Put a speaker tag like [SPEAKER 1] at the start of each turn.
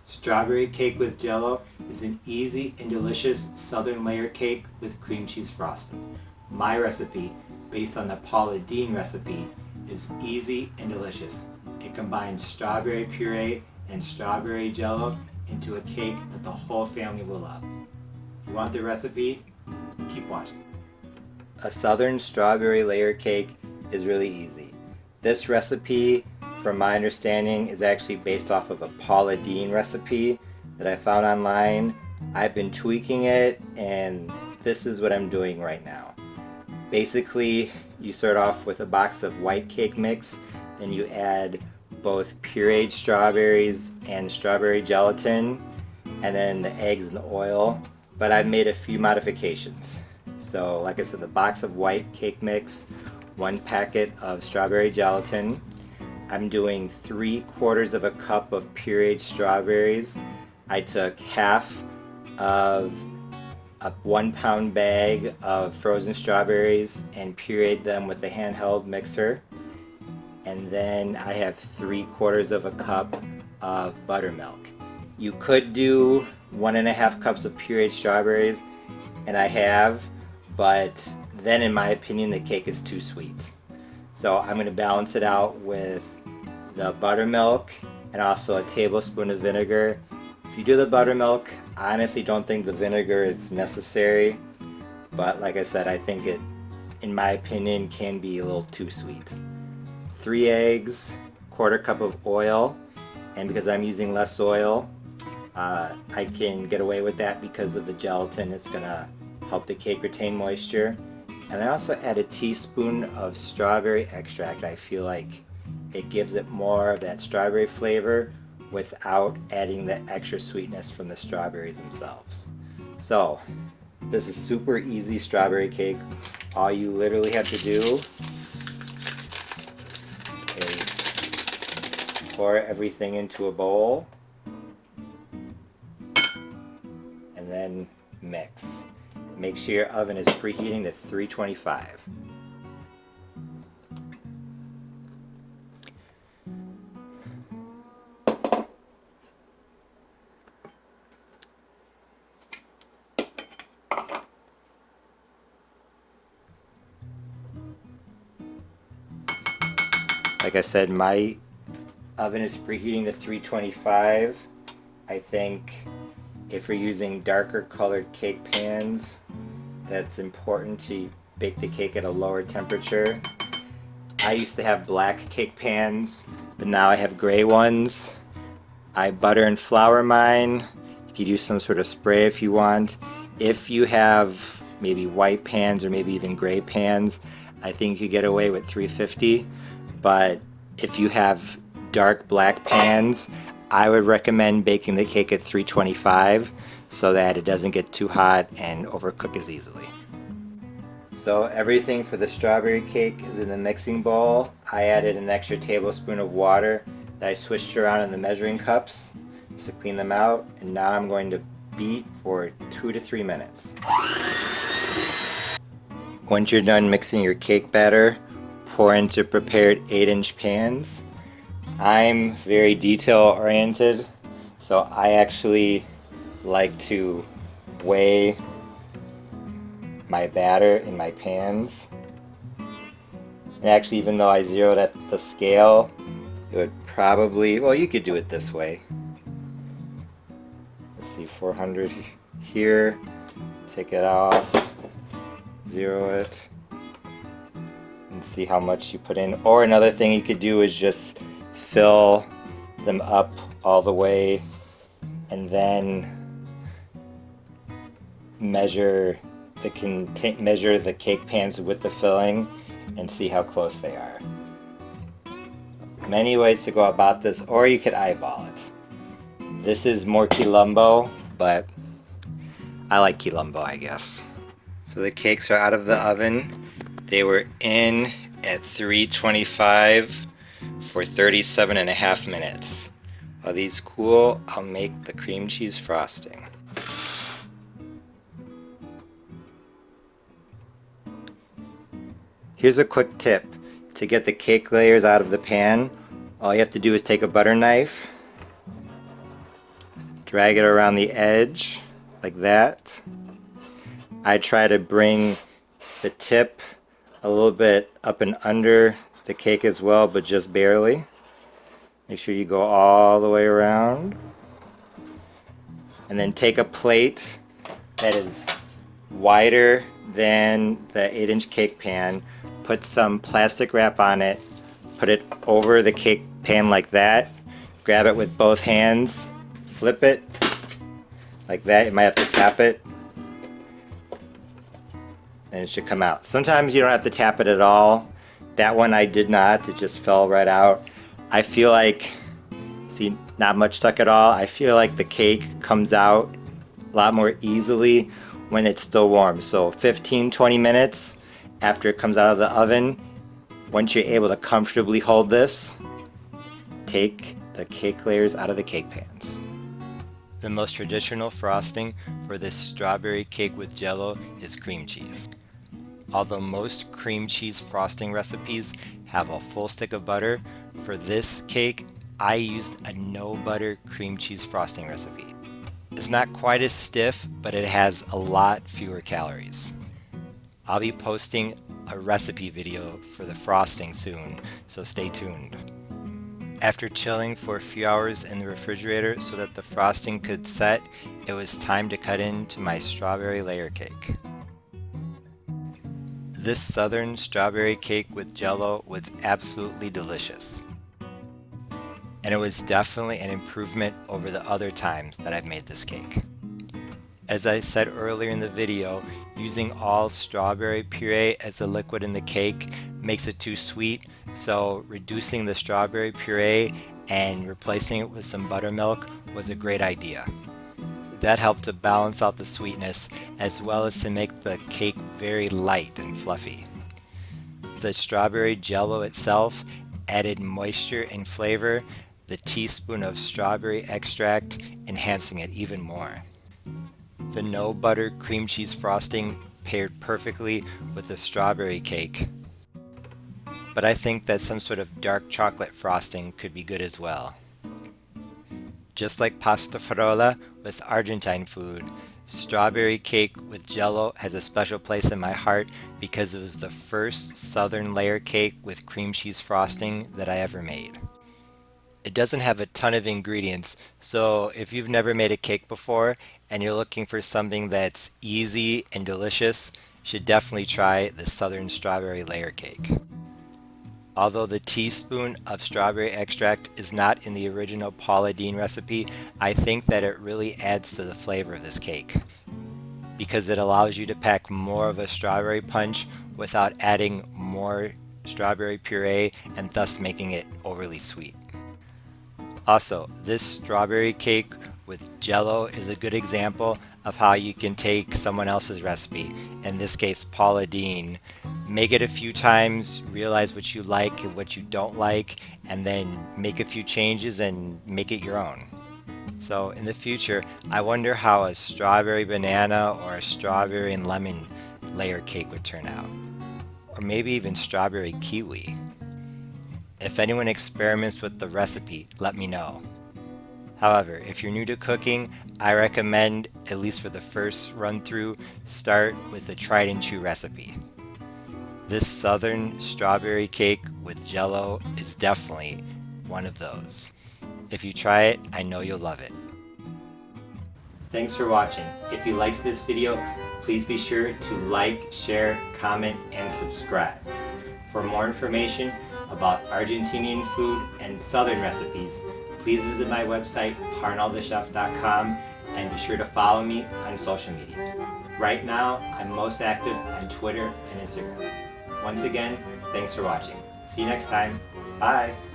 [SPEAKER 1] Strawberry cake with Jello is an easy and delicious southern layer cake with cream cheese frosting. My recipe, based on the Paula Deen recipe, is easy and delicious. It combines strawberry puree and strawberry Jello into a cake that the whole family will love. If you want the recipe, keep watching. A southern strawberry layer cake is really easy. This recipe, from my understanding, is actually based off of a Paula Deen recipe that I found online. I've been tweaking it, and this is what I'm doing right now. Basically, you start off with a box of white cake mix, then you add both pureed strawberries and strawberry gelatin, and then the eggs and the oil. But I've made a few modifications. So like I said, the box of white cake mix, 1 packet of strawberry gelatin. I'm doing 3/4 of a cup of pureed strawberries. I took half of a 1-pound bag of frozen strawberries and pureed them with a handheld mixer. And then I have 3/4 of a cup of buttermilk. You could do 1.5 cups of pureed strawberries, and I have, but then in my opinion the cake is too sweet. So I'm going to balance it out with the buttermilk and also a tablespoon of vinegar. If you do the buttermilk, I honestly don't think the vinegar is necessary, but like I said, I think it, in my opinion, can be a little too sweet. 3 eggs, 1/4 cup of oil, and because I'm using less oil, I can get away with that because of the gelatin. It's going to help the cake retain moisture. And I also add a teaspoon of strawberry extract. I feel like it gives it more of that strawberry flavor without adding the extra sweetness from the strawberries themselves. So this is super easy strawberry cake. All you literally have to do is pour everything into a bowl and then mix. Make sure your oven is preheating to 325. Like I said, my oven is preheating to 325. I think if you're using darker colored cake pans, that's important to bake the cake at a lower temperature. I used to have black cake pans, but now I have gray ones. I butter and flour mine. You could use some sort of spray if you want. If you have maybe white pans or maybe even gray pans, I think you could get away with 350. But if you have dark black pans, I would recommend baking the cake at 325 so that it doesn't get too hot and overcook as easily. So everything for the strawberry cake is in the mixing bowl. I added an extra tablespoon of water that I switched around in the measuring cups just to clean them out, and now I'm going to beat for 2 to 3 minutes. Once you're done mixing your cake batter, pour into prepared 8-inch pans. I'm very detail oriented, so I actually like to weigh my batter in my pans. And actually, even though I zeroed at the scale, it would probably, well, you could do it this way. Let's see, 400 here, take it off, zero it, and see how much you put in. Or another thing you could do is just fill them up all the way and then measure the cake pans with the filling and see how close they are. Many ways to go about this, or you could eyeball it. This is more Quilombo, but I like Quilombo, I guess. So the cakes are out of the oven. They were in at 325 for 37.5 minutes. While these cool, I'll make the cream cheese frosting. Here's a quick tip. To get the cake layers out of the pan, all you have to do is take a butter knife drag it around the edge like that. I try to bring the tip a little bit up and under the cake as well, but just barely. Make sure you go all the way around. And then take a plate that is wider than the 8-inch cake pan, put some plastic wrap on it, put it over the cake pan like that, grab it with both hands, flip it like that. You might have to tap it and it should come out. Sometimes you don't have to tap it at all. That one I did not, it just fell right out. I feel like, see, not much stuck at all. I feel like the cake comes out a lot more easily when it's still warm. So 15-20 minutes after it comes out of the oven, once you're able to comfortably hold this, take the cake layers out of the cake pans. The most traditional frosting for this strawberry cake with Jello is cream cheese. Although most cream cheese frosting recipes have a full stick of butter, for this cake I used a no butter cream cheese frosting recipe. It's not quite as stiff, but it has a lot fewer calories. I'll be posting a recipe video for the frosting soon, so stay tuned. After chilling for a few hours in the refrigerator so that the frosting could set, it was time to cut into my strawberry layer cake. This southern strawberry cake with Jello was absolutely delicious. And it was definitely an improvement over the other times that I've made this cake. As I said earlier in the video, using all strawberry puree as the liquid in the cake makes it too sweet, so reducing the strawberry puree and replacing it with some buttermilk was a great idea. That helped to balance out the sweetness as well as to make the cake very light and fluffy. The strawberry Jello itself added moisture and flavor, the teaspoon of strawberry extract enhancing it even more. The no butter cream cheese frosting paired perfectly with the strawberry cake, but I think that some sort of dark chocolate frosting could be good as well. Just like pasta frolla with Argentine food, strawberry cake with Jello has a special place in my heart because it was the first southern layer cake with cream cheese frosting that I ever made. It doesn't have a ton of ingredients, so if you've never made a cake before and you're looking for something that's easy and delicious, you should definitely try the southern strawberry layer cake. Although the teaspoon of strawberry extract is not in the original Paula Deen recipe, I think that it really adds to the flavor of this cake because it allows you to pack more of a strawberry punch without adding more strawberry puree and thus making it overly sweet. Also, this strawberry cake with Jello is a good example of how you can take someone else's recipe, in this case Paula Deen, make it a few times, realize what you like and what you don't like, and then make a few changes and make it your own. So in the future, I wonder how a strawberry banana or a strawberry and lemon layer cake would turn out. Or maybe even strawberry kiwi. If anyone experiments with the recipe, let me know. However, if you're new to cooking, I recommend, at least for the first run through, start with a tried and true recipe. This southern strawberry cake with Jello is definitely one of those. If you try it, I know you'll love it. Thanks for watching. If you liked this video, please be sure to like, share, comment, and subscribe. For more information about Argentinian food and southern recipes, please visit my website parnellthechef.com and be sure to follow me on social media. Right now, I'm most active on Twitter and Instagram. Once again, thanks for watching. See you next time. Bye!